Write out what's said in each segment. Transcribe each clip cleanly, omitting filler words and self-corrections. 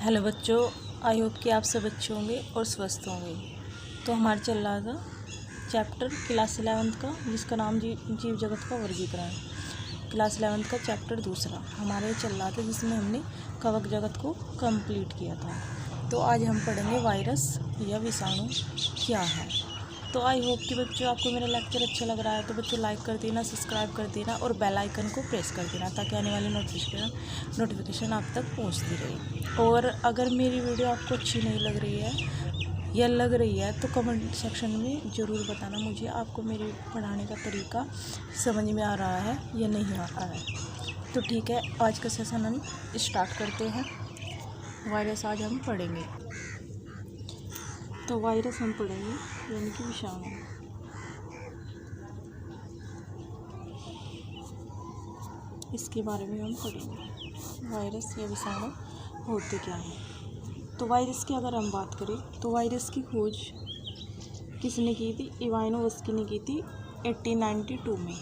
Hello बच्चों, I hope कि आप सब अच्छे होंगे और स्वस्थ होंगे। तो हमारा चल रहा था चैप्टर क्लास 11th का, जिसका नाम जीव जगत का वर्गीकरण। क्लास 11th का चैप्टर दूसरा हमारे चल रहा था, जिसमें हमने कवक जगत को कंप्लीट किया था। तो आज हम पढ़ेंगे वायरस या विषाणु क्या है। तो आई होप कि बच्चों आपको मेरा लेक्चर अच्छा लग रहा है। तो बच्चों लाइक कर देना, सब्सक्राइब कर देना और बेल आइकन को प्रेस कर देना, ताकि आने वाली नोटिफिकेशन आप तक पहुंचती रहे। और अगर मेरी वीडियो आपको अच्छी नहीं लग रही है या लग रही है तो कमेंट सेक्शन में ज़रूर बताना मुझे, आपको मेरे पढ़ाने का तरीका समझ में आ रहा है या नहीं आ रहा है। तो ठीक है, आज का सेशन हम स्टार्ट करते हैं। वायरस आज हम पढ़ेंगे। तो वायरस हम पढ़ेंगे यानी कि विषाणु। इसके बारे में हम पढ़ेंगे, वायरस या विषाणु होते क्या हैं। तो वायरस की अगर हम बात करें तो वायरस की खोज किसने की थी? इवानोव्स्की ने की थी 1892 में।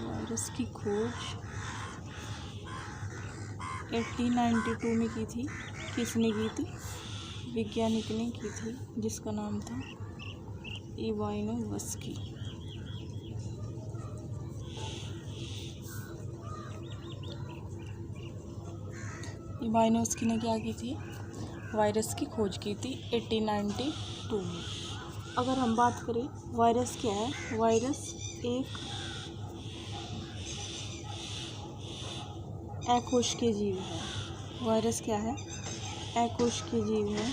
वायरस की खोज 1892 में की थी। किसने की थी? वैज्ञानिक ने की थी, जिसका नाम था इवानोव्स्की। इवानोव्स्की ने क्या की थी? वायरस की खोज की थी 1892 में। अगर हम बात करें वायरस क्या है, वायरस एक अकोशिकीय जीव है। वायरस क्या है? अकोशिकीय जीव है।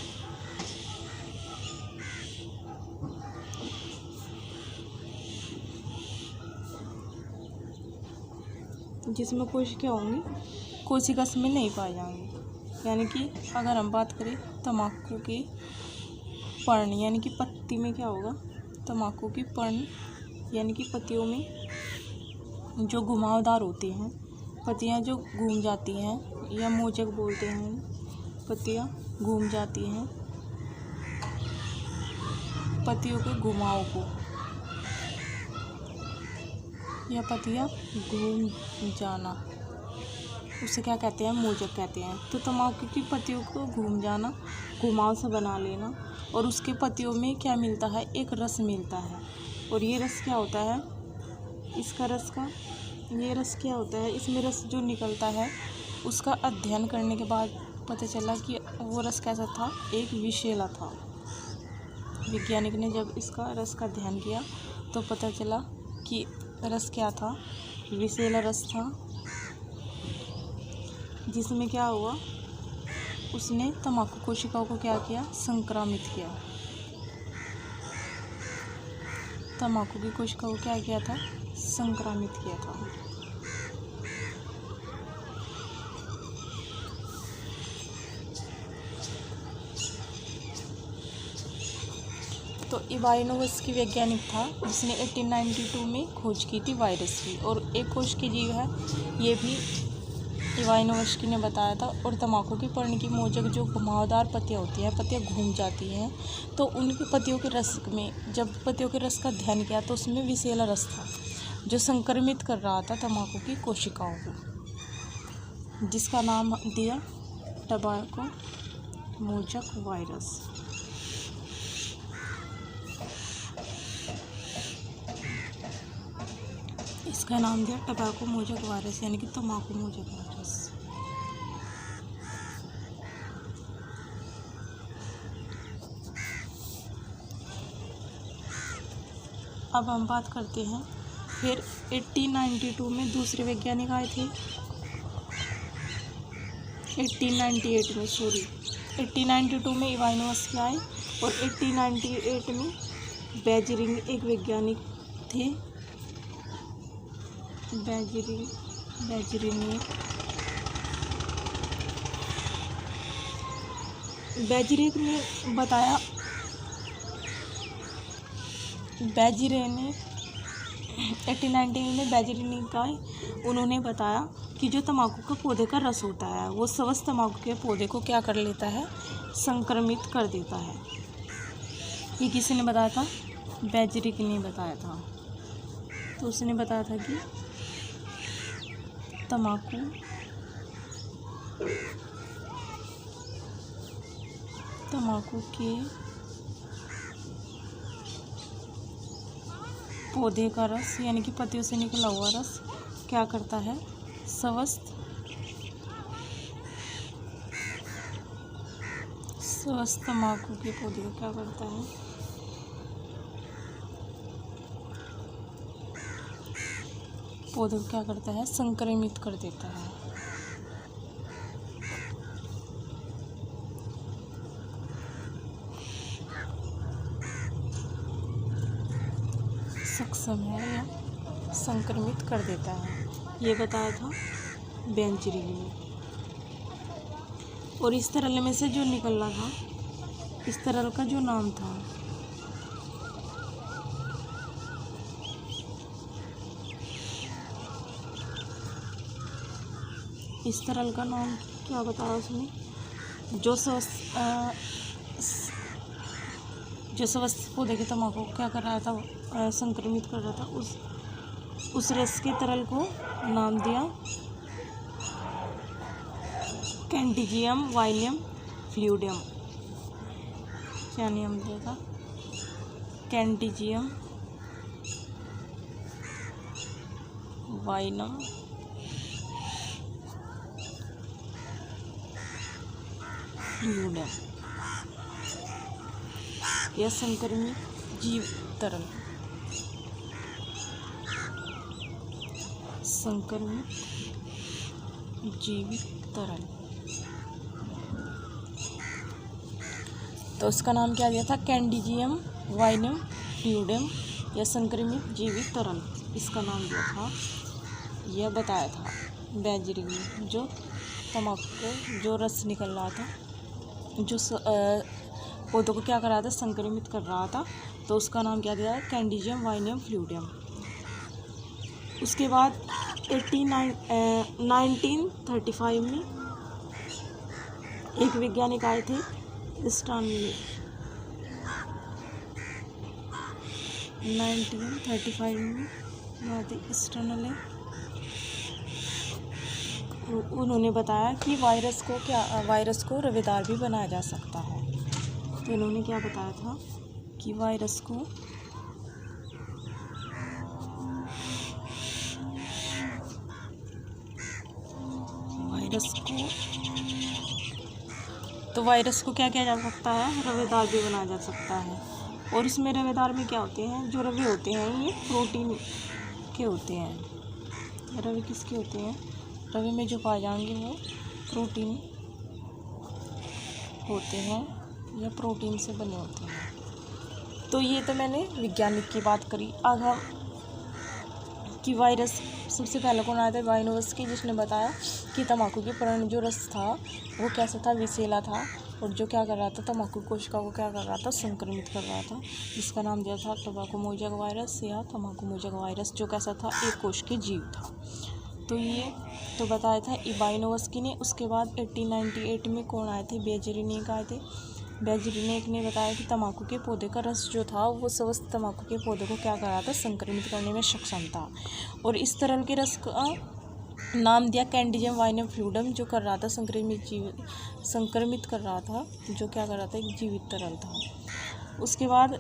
जिसमें कोशिका होंगी, कोशिकास में नहीं पाए जाएंगे। यानी कि अगर हम बात करें तम्बाकू के पर्ण, यानी कि पत्ती में क्या होगा? तम्बाकू की पर्ण यानी कि पत्तियों में जो घुमावदार होती हैं, पत्तियां जो घूम जाती हैं, या मोचक बोलते हैं, पत्तियां घूम जाती हैं, पत्तियों के घुमाव को, या पत्तियां घूम जाना, उसे क्या कहते हैं? मोचक कहते हैं। तो तम्बाकू की पत्तियों को घूम जाना, घुमाव से बना लेना, और उसके पत्तियों में क्या मिलता है? एक रस मिलता है। और ये रस क्या होता है? ये रस क्या होता है? इसमें रस जो निकलता है, उसका अध्ययन करने के बाद पता चला कि वो रस कैसा था? एक विषैला था। वैज्ञानिक ने जब इसका रस का अध्ययन किया तो पता चला कि रस क्या था? विषैला रस था। जिसमें क्या हुआ? उसने तम्बाकू कोशिकाओं को क्या किया? संक्रमित किया। तम्बाकू की कोशिकाओं को क्या किया था? संक्रमित किया था। तो इवानोव्स्की वैज्ञानिक था जिसने 1892 में खोज की थी वायरस की। और एक कोशिकीय जीव है, ये भी इवानोव्स्की ने बताया था। और तम्बाकू के पर्ण की मोचक जो घुमावदार पत्तियां होती हैं, पत्तियां घूम जाती हैं, तो उनकी पत्तियों के रस में, जब पत्तियों के रस का अध्ययन किया तो उसमें विषैला रस था, जो संक्रमित कर रहा था तम्बाकू की कोशिकाओं को, जिसका नाम दिया टबैको मोजक वायरस। इसका नाम दिया टबैको मोजक वायरस, यानी कि तम्बाकू मोजक वायरस। अब हम बात करते हैं, फिर 1892 में दूसरे वैज्ञानिक आए थे। 1892 में इवानोव्स्की आए, और 1898 में बेजरिंग एक वैज्ञानिक थे। बेजरिंग ने बताया, बेजरे ने 1890 में बेजरिंग आए, उन्होंने बताया कि जो तम्बाकू का पौधे का रस होता है, वो स्वस्थ तम्बाकू के पौधे को क्या कर लेता है? संक्रमित कर देता है। ये किसने बताया था? बेजरिंग ने बताया था। तो उसने बताया था कि तम्बाकू के पौधे का रस यानी कि पत्तियों से निकला हुआ रस क्या करता है? स्वस्थ तम्बाकू के पौधे को क्या करता है? पौधे को क्या करता है? संक्रमित कर देता है। सक्षम है या संक्रमित कर देता है, ये बताया था बेंचरी ने। और इस तरल में से जो निकल रहा था, इस तरल का जो नाम था, इस तरल का नाम क्या बताया उसने? जो स्वस्थ पौधे के तम्बाकू को क्या कर रहा था? संक्रमित कर रहा था। उस रस के तरल को नाम दिया कैंडिजियम वाइनियम फ्लूइडम। क्या नाम दिया था? कैंडिजियम वाइनम फ्लूइडम या संक्रमित जीव तरल। संक्रमित जीवित तरल, तो उसका नाम क्या दिया था? कैंडिजियम वाइनम फ्लूइडम या संक्रमित जीवित तरल, इसका नाम दिया था। यह बताया था बेंचरी ने। जो तम्बाकू को जो रस निकल रहा था, जो पौधों को क्या कर रहा था? संक्रमित कर रहा था, तो उसका नाम क्या दिया? कैंडिजियम वाइनियम फ्लूइडम। उसके बाद 1935 में एक वैज्ञानिक आए थे, स्टानले। 1935 में आए थे स्टानले। उन्होंने बताया कि वायरस को रवेदार भी बनाया जा सकता है। तो इन्होंने क्या बताया था कि वायरस को क्या किया जा सकता है? रवेदार भी बनाया जा सकता है। और इसमें रवेदार में क्या होते हैं? जो रवे होते हैं ये प्रोटीन के होते हैं। रवे किसके होते हैं? रवे में जो पाए जाएंगे वो प्रोटीन होते हैं या प्रोटीन से बने होते हैं। तो ये तो मैंने वैज्ञानिक की बात करी। अब हम कि वायरस सबसे पहले कौन आया था? वाइनोवस्की की, जिसने बताया कि तम्बाकू के पर्ण जो रस था वो कैसा था? विषैला था। और जो क्या कर रहा था? तम्बाकू कोशिका को क्या कर रहा था? संक्रमित कर रहा था, जिसका नाम दिया था टोबैको मोजैक वायरस या तम्बाकू मोजैक वायरस, जो कैसा था? एक कोश के जीव था। तो ये तो बताया था वाइनोवस्की ने। उसके बाद 1898 में कौन आए थे? बेंचरी आए थे। बेंचरी ने बताया कि तम्बाकू के पौधे का रस जो था वो स्वस्थ तम्बाकू के पौधे को क्या कर रहा था? संक्रमित करने में सक्षम था। और इस तरल के रस का नाम दिया कैंडिजियम वाइनियम फ्लूइडम, जो कर रहा था संक्रमित कर रहा था, जो क्या कर रहा था? एक जीवित तरल था। उसके बाद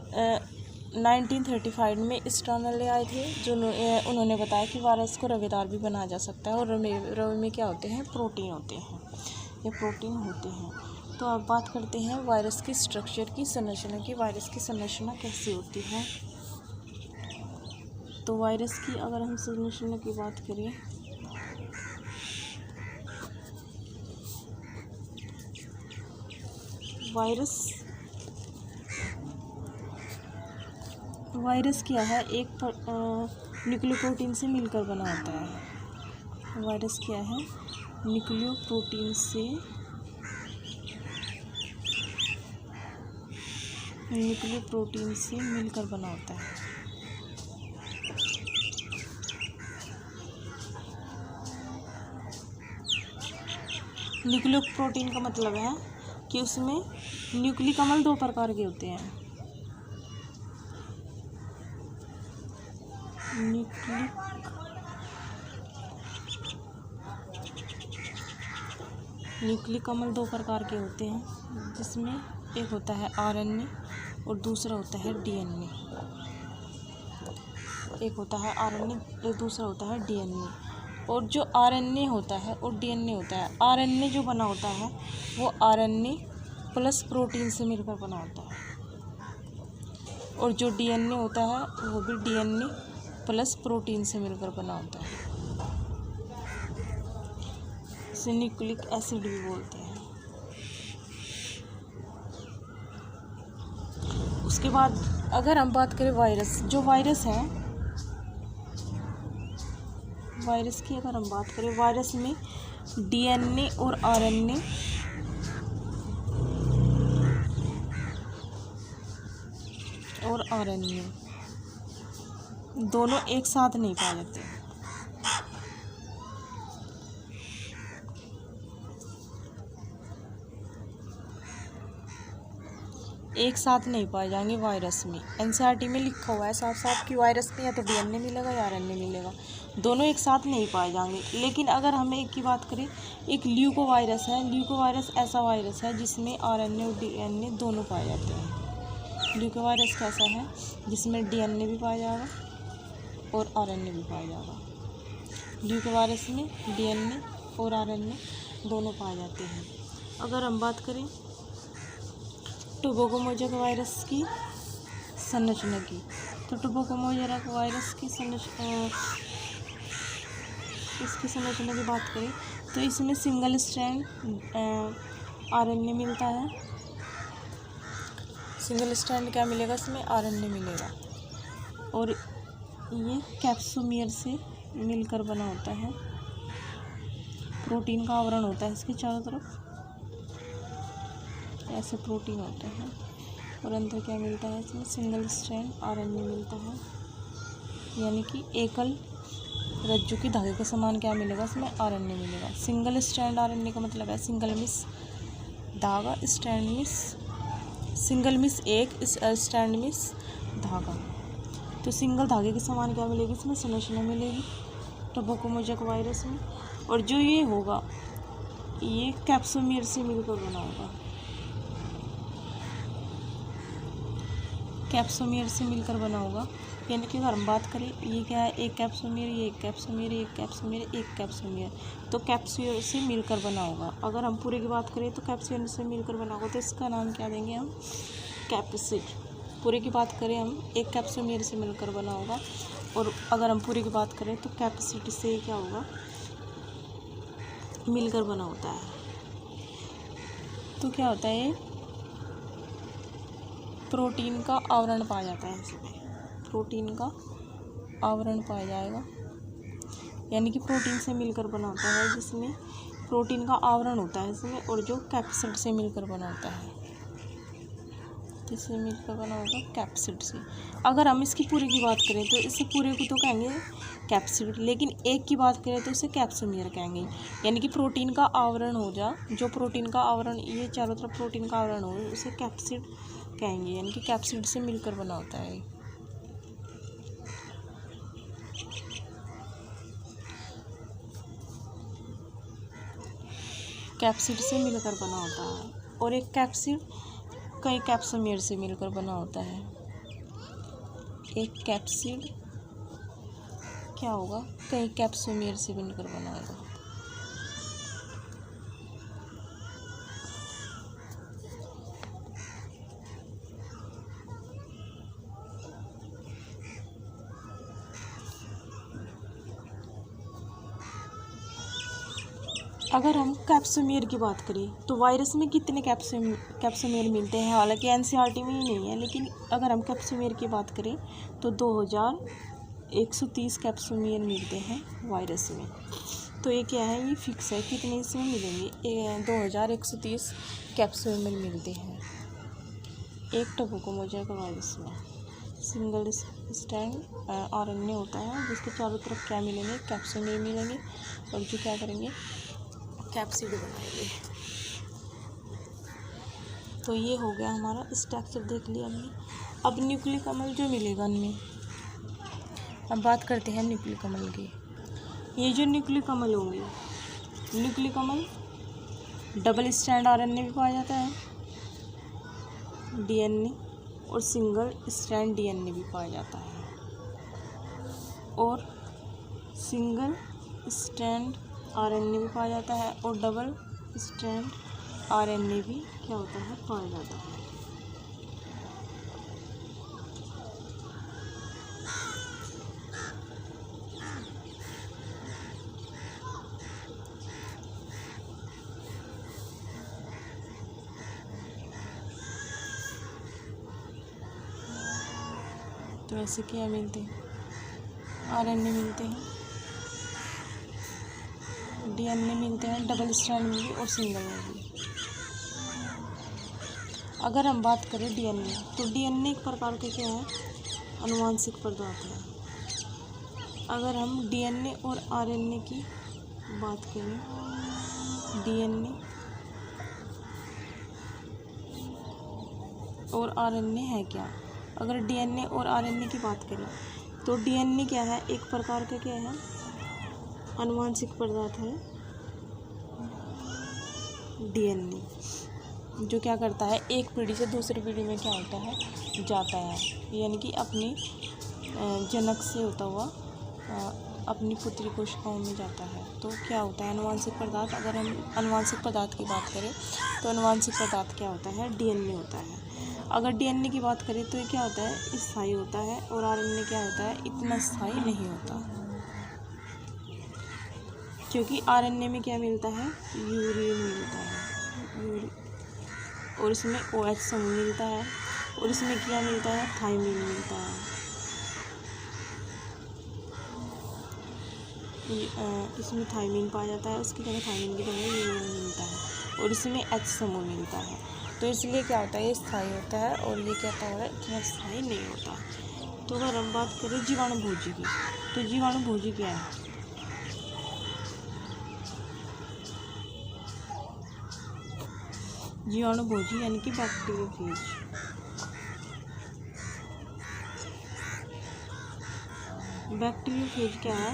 1935 में स्टानले आए थे, जो उन्होंने बताया कि वायरस को रवेदार भी बनाया जा सकता है। और रवे में क्या होते हैं? प्रोटीन होते हैं या प्रोटीन होते हैं। तो अब बात करते हैं वायरस की स्ट्रक्चर की, संरचना की। वायरस की संरचना कैसी होती है? तो वायरस की अगर हम संरचना की बात करें, वायरस क्या है? एक न्यूक्लियोप्रोटीन से मिलकर बना होता है। वायरस क्या है? न्यूक्लियोप्रोटीन से मिलकर बना होता है। न्यूक्लियोप्रोटीन का मतलब है कि उसमें न्यूक्लिक अम्ल 2 प्रकार के होते हैं। न्यूक्लिक न्यूक्लिक कमल दो प्रकार के होते हैं, जिसमें एक होता है आरएनए और दूसरा होता है डीएनए। एक होता है आरएनए, एक दूसरा होता है डीएनए। और जो आरएनए होता है और डीएनए होता है, आरएनए जो बना होता है वो आरएनए प्लस प्रोटीन से मिलकर बना होता है, और जो डीएनए होता है वो भी डीएनए प्लस प्रोटीन से मिलकर बना होता है। इसे न्यूक्लिक एसिड भी बोलते हैं। उसके बाद अगर हम बात करें वायरस, जो वायरस है, वायरस की अगर हम बात करें, वायरस में डीएनए और आरएनए और आरएनए दोनों एक साथ नहीं पाए जाते। एक साथ नहीं पाए जाएंगे वायरस में। एनसीईआरटी में लिखा हुआ है साफ साफ कि वायरस में या तो डीएनए मिलेगा या आरएनए मिलेगा, दोनों एक साथ नहीं पाए जाएंगे। लेकिन अगर हम एक की बात करें, एक ल्यूकोवायरस है। ल्यूकोवायरस ऐसा वायरस है जिसमें आरएनए और डीएनए दोनों पाए जाते हैं। ल्यूकोवायरस कैसा है, जिसमें डीएनए भी पाया जाएगा और आरएनए भी पाया जाएगा। ल्यूकोवायरस में डीएनए और आरएनए दोनों पाए जाते हैं। अगर हम बात करें टोबैकोमोजक वायरस की संरचना की, तो टोबैकोमोजक वायरस की इसकी संरचना की बात करें तो इसमें सिंगल स्ट्रैंड आरएनए मिलता है। सिंगल स्ट्रैंड क्या मिलेगा, इसमें आरएनए मिलेगा, और ये कैप्सोमियर से मिलकर बना होता है। प्रोटीन का आवरण होता है इसके चारों तरफ, ऐसे प्रोटीन होते हैं, और अंदर क्या मिलता है, इसमें सिंगल स्ट्रैंड आरएनए मिलता है। यानी कि एकल रज्जु की धागे के समान क्या मिलेगा, इसमें आरएनए मिलेगा। सिंगल स्ट्रैंड आरएनए का मतलब है सिंगल मिस धागा, स्ट्रैंड मिस, सिंगल मिस एक, स्ट्रैंड मिस धागा। तो सिंगल धागे के समान क्या मिलेगी, इसमें संरचना मिलेगी टोबैकोमोजक वायरस में। और जो ये होगा ये कैप्सोमियर से मिलकर बना होगा, कैप्सोमियर से मिलकर बना होगा। यानी कि अगर हम बात करें, ये क्या है, एक कैप्सोमियर, ये एक कैप्सोमियर, एक कैप्सोमियर, एक कैप्सोमियर, तो कैप्सोमियर से मिलकर बना होगा। अगर हम पूरे की बात करें तो कैप्सोमियर से मिलकर बना होगा, तो इसका नाम क्या देंगे हम, कैप्सिड। पूरे की बात करें हम, एक कैप्सोमियर से मिलकर बना होगा, और अगर हम पूरे की बात करें तो कैप्सिड से क्या होगा, मिलकर बना होता है। तो क्या होता है, प्रोटीन का आवरण पाया जाता है इसमें, प्रोटीन का आवरण पाया जाएगा। यानी कि प्रोटीन से मिलकर बना होता है, जिसमें प्रोटीन का आवरण होता है इसमें, और जो कैप्सिड से मिलकर बना होता है, किससे मिलकर बना होगा, कैप्सिड से। अगर हम इसकी पूरे की बात करें तो इससे पूरे को तो कहेंगे कैप्सिड, लेकिन एक की बात करें तो इसे कैप्सोमियर कहेंगे। यानी कि प्रोटीन का आवरण हो जा, जो प्रोटीन का आवरण, ये चारों तरफ प्रोटीन का आवरण हो, उसे कैप्सिड कहेंगे। यानी कि कैप्सिड से मिलकर बना होता है। कैप्सिड से मिलकर बना होता है, और एक कैप्सिड कई कैप्सोमियर से मिलकर बना होता है। एक कैप्सिड क्या होगा, कई कैप्सोमियर से मिलकर बना होगा। अगर हम कैप्सोमियर की बात करें तो वायरस में कितने कैप्सोमियर मिलते हैं, हालांकि एनसीईआरटी में ही नहीं है, लेकिन अगर हम कैप्सोमियर की बात करें तो 2130 कैप्सोमियर मिलते हैं वायरस में। तो ये क्या है, ये फिक्स है, कितने इसमें मिलेंगे, 2130 कैप्सोमियर मिलते हैं एक टोबैकोमोजक वायरस में। सिंगल स्ट्रैंड आरएनए होता है, जिसके चारों तरफ क्या मिलेंगे, कैप्सोमियर मिलेंगे, और जो क्या करेंगे, कैप्सिड बनाएंगे। तो ये हो गया हमारा स्ट्रक्चर, देख लिया हमने। अब न्यूक्लिक अम्ल जो मिलेगा इनमें, अब बात करते हैं न्यूक्लिक अम्ल की। ये जो न्यूक्लिक अम्ल होंगे, न्यूक्लिक अम्ल डबल स्ट्रैंड आरएनए भी पाया जाता है डीएनए, और सिंगल स्ट्रैंड डीएनए भी पाया जाता है, और सिंगल स्ट्रैंड आरएनए भी पाया जाता है, और डबल स्ट्रैंड आरएनए भी क्या होता है, पाया जाता है। तो ऐसे क्या मिलते हैं, आरएनए मिलते हैं, डीएनए मिलते हैं, डबल स्ट्रैंड में भी और सिंगल में भी। अगर हम बात करें डीएनए, तो डीएनए एक प्रकार के क्या है, आनुवंशिक पदार्थ है। अगर हम डीएनए और आरएनए की बात करें, डीएनए और आरएनए है क्या, अगर डीएनए और आरएनए की बात करें तो डीएनए क्या है, एक प्रकार का क्या है, आनुवंशिक पदार्थ है। डीएनए जो क्या करता है, एक पीढ़ी से दूसरी पीढ़ी में क्या होता है, जाता है, यानी कि अपने जनक से होता हुआ अपनी पुत्री कोशिकाओं में जाता है। तो क्या होता है आनुवंशिक पदार्थ, अगर हम आनुवंशिक पदार्थ की बात करें तो आनुवंशिक पदार्थ क्या होता है, डीएनए होता है। अगर डीएनए की बात करें तो ये क्या होता है, स्थायी होता है, और आरएनए क्या होता है, इतना स्थायी नहीं होता, क्योंकि आरएनए में क्या मिलता है, यूरिन मिलता है, और इसमें OH समूह मिलता है, और इसमें क्या मिलता है, थायमिन मिलता है। इसमें थायमिन पाया जाता है, उसकी जगह थायमिन की जगह यूरिन मिलता है, और इसमें H समूह मिलता है। तो इसलिए क्या होता है, ये स्थायी होता है, और ये क्या होता है, इतना स्थायी नहीं होता। तो अगर हम बात करें जीवाणुभोजी की, तो जीवाणुभोजी क्या है, जीवाणुभोजी यानी कि बैक्टीरियोफेज। बैक्टीरियोफेज क्या है,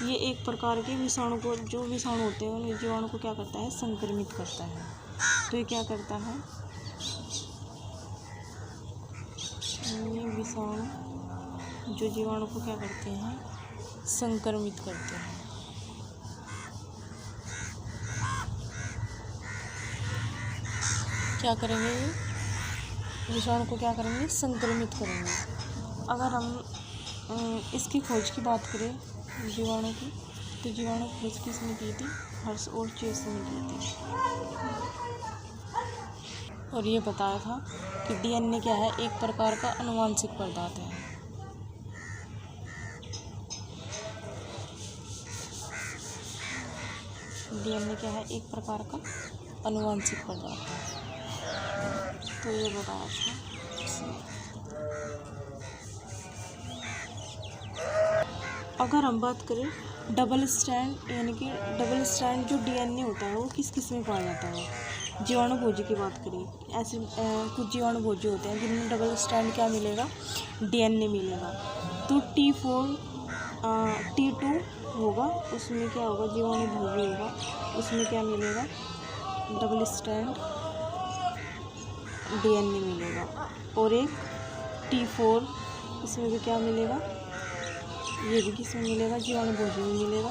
ये एक प्रकार के विषाणु को, जो विषाणु होते हैं उन जीवाणु को क्या करता है, संक्रमित करता है। तो ये क्या करता है, ये विषाणु जो जीवाणु को क्या करते हैं, संक्रमित करते हैं। क्या करेंगे, ये विषाणु को क्या करेंगे, संक्रमित करेंगे। अगर हम इसकी खोज की बात करें जीवाणु की, तो जीवाणु खोज किसने की थी, हर्ष और चेस ने की थी। और ये बताया था कि डीएनए क्या है, एक प्रकार का आनुवंशिक पदार्थ है। डीएनए क्या है, एक प्रकार का आनुवंशिक पदार्थ है। तो ये बताया था। अगर हम बात करें डबल स्ट्रैंड, यानी कि डबल स्ट्रैंड जो डीएनए होता है वो किस किस में पाया जाता है, जीवाणुभोजी की बात करें, ऐसे कुछ जीवाणुभोजी होते हैं जिनमें डबल स्ट्रैंड क्या मिलेगा, डीएनए मिलेगा। तो T2 होगा, उसमें क्या होगा, जीवाणुभोजी होगा, उसमें क्या मिलेगा, डबल स्ट्रैंड डीएनए मिलेगा। और एक T4, इसमें भी क्या मिलेगा, ये भी किसमें मिलेगा, जीवाणुभोजी में मिलेगा।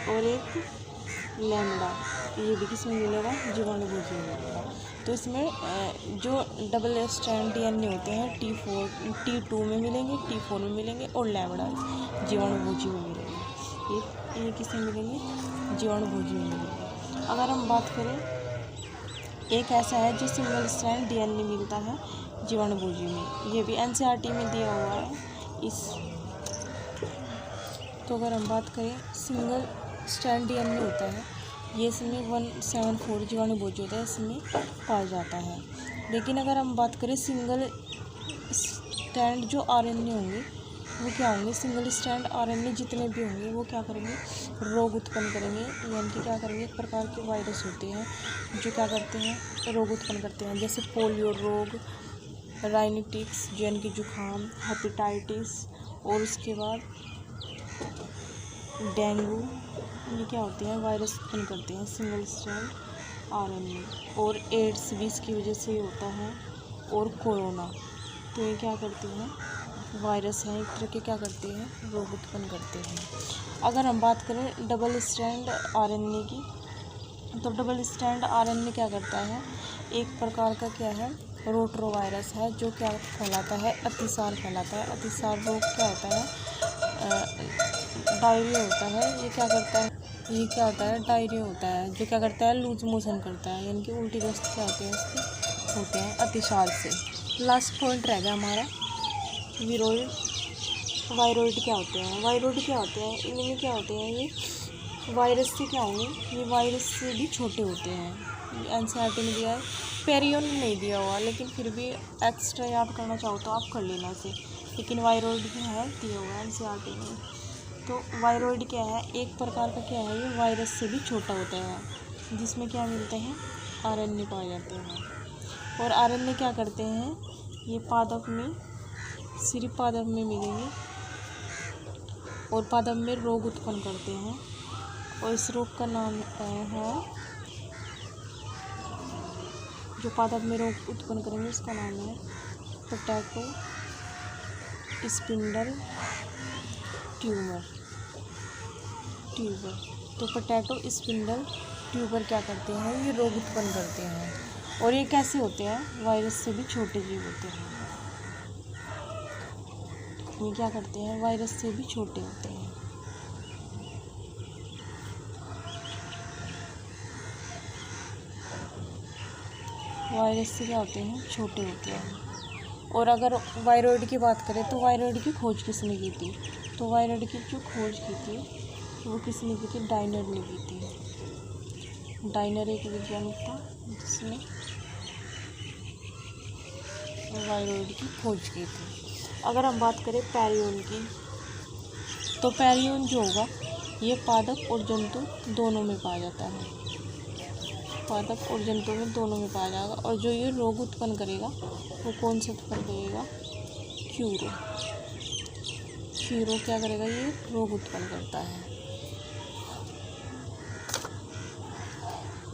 और एक लैम्डा, ये भी किसमें मिलेगा, जीवाणुभोजी में मिलेगा। तो इसमें जो डबल स्ट्रैंड डीएनए होते हैं T2 में मिलेंगे, T4 में मिलेंगे, और लैम्डा जीवाणुभोजी में मिलेंगे। ये किसमें मिलेंगे, जीवाणुभोजी में मिलेंगे। अगर हम बात करें, एक ऐसा है जो सिंगल स्ट्रैंड डीएनए मिलता है जीवाणुभोजी में, ये भी एनसीईआरटी में दिया हुआ है इस। तो अगर हम बात करें सिंगल स्ट्रैंड डीएनए होता है, ये इसमें 174 जीवाणुभोजी होता है, इसमें पाया जाता है। लेकिन अगर हम बात करें सिंगल स्ट्रैंड जो आरएनए होंगे वो क्या होंगे, सिंगल स्ट्रैंड आरएनए जितने भी होंगे वो क्या करेंगे, रोग उत्पन्न करेंगे, यानी कि क्या करेंगे, एक प्रकार के वायरस होते हैं जो क्या करते हैं, रोग उत्पन्न करते हैं, जैसे पोलियो रोग, राइनिटिक्स यानी कि जुखाम, हेपेटाइटिस, और उसके बाद डेंगू, ये क्या होते हैं, वायरस उत्पन्न करते हैं सिंगल स्ट्रैंड आरएनए, और एड्स भी इसकी वजह से ही होता है, और कोरोना। तो ये क्या करते हैं, वायरस हैं, एक तरह के क्या करते हैं, रोग उत्पन्न करते हैं। अगर हम बात करें डबल स्ट्रैंड आरएनए की, तो डबल स्ट्रैंड आरएनए क्या करता है, एक प्रकार का क्या है, रोटरोवायरस है, जो क्या फैलाता है, अतिसार फैलाता है। अतिसार रोग क्या होता है, डायरिया होता है। ये क्या करता है, ये क्या होता है, डायरिया होता है, जो क्या करता है, लूज मोशन करता है, यानी कि उल्टी दस्त क्या होते हैं इसके, होते हैं अतिसार से। लास्ट पॉइंट रह गया हमारा वीरोइड। वायरॉइड क्या होते हैं, वायरॉइड क्या होते हैं, इनमें क्या होते हैं, ये वायरस से क्या होंगे, ये वायरस से भी छोटे होते हैं। एनसीईआरटी में दिया है, पेरियन नहीं दिया हुआ, लेकिन फिर भी एक्स्ट्रा याद करना चाहो तो आप कर लेना इसे, लेकिन वायरॉइड भी है दिया हुआ है एनसीईआरटी में। तो वायरॉइड क्या है, एक प्रकार का क्या है, ये वायरस से भी छोटा होता है, जिसमें क्या मिलते हैं, आरएनए पाए जाते हैं। और आरएनए क्या करते हैं, ये पादप में, सिर्फ पादप में मिलेंगे, और पादप में रोग उत्पन्न करते हैं। और इस रोग का नाम है, जो पादप में रोग उत्पन्न करेंगे उसका नाम है पोटैटो स्पिंडल ट्यूबर। तो पोटैटो स्पिंडल ट्यूबर क्या करते हैं, ये रोग उत्पन्न करते हैं। और ये कैसे होते हैं, वायरस से भी छोटे जीव होते हैं। ये क्या करते हैं, वायरस से भी छोटे होते हैं। वायरस से क्या होते हैं, छोटे होते हैं। और अगर वायरॉइड की बात करें तो वायरॉइड की खोज किसने की थी, तो वायरॉइड की जो खोज की थी वो किसने की थी, डाइनर ने की थी। डाइनर एक वैज्ञानिक था जिसने वायरॉइड की खोज की थी। अगर हम बात करें पेरियन की, तो पेरियन जो होगा ये पादप और जंतु दोनों में पाया जाता है, पादप और जंतु में दोनों में पाया जाएगा। और जो ये रोग उत्पन्न करेगा वो कौन सा उत्पन्न करेगा, क्यूरो। क्यूरो क्या करेगा, ये रोग उत्पन्न करता है।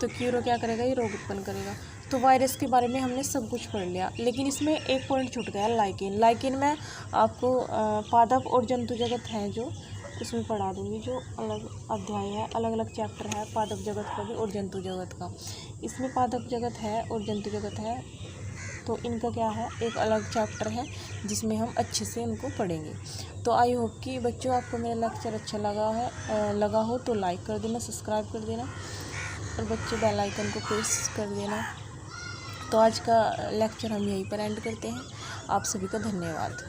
तो क्यूरो क्या करेगा, ये रोग उत्पन्न करेगा। तो वायरस के बारे में हमने सब कुछ पढ़ लिया, लेकिन इसमें एक पॉइंट छूट गया, लाइकेन। लाइकेन में आपको पादप और जंतु जगत हैं जो उसमें पढ़ा दूंगी, जो अलग अध्याय है, अलग अलग चैप्टर है पादप जगत का भी और जंतु जगत का। इसमें पादप जगत है और जंतु जगत है, तो इनका क्या है, एक अलग चैप्टर है जिसमें हम अच्छे से इनको पढ़ेंगे। तो आई होप कि बच्चों आपको मेरा लेक्चर अच्छा लगा हो तो लाइक कर देना, सब्सक्राइब कर देना, और बच्चे बेल आइकन को प्रेस कर देना। तो आज का लेक्चर हम यहीं पर एंड करते हैं। आप सभी का धन्यवाद।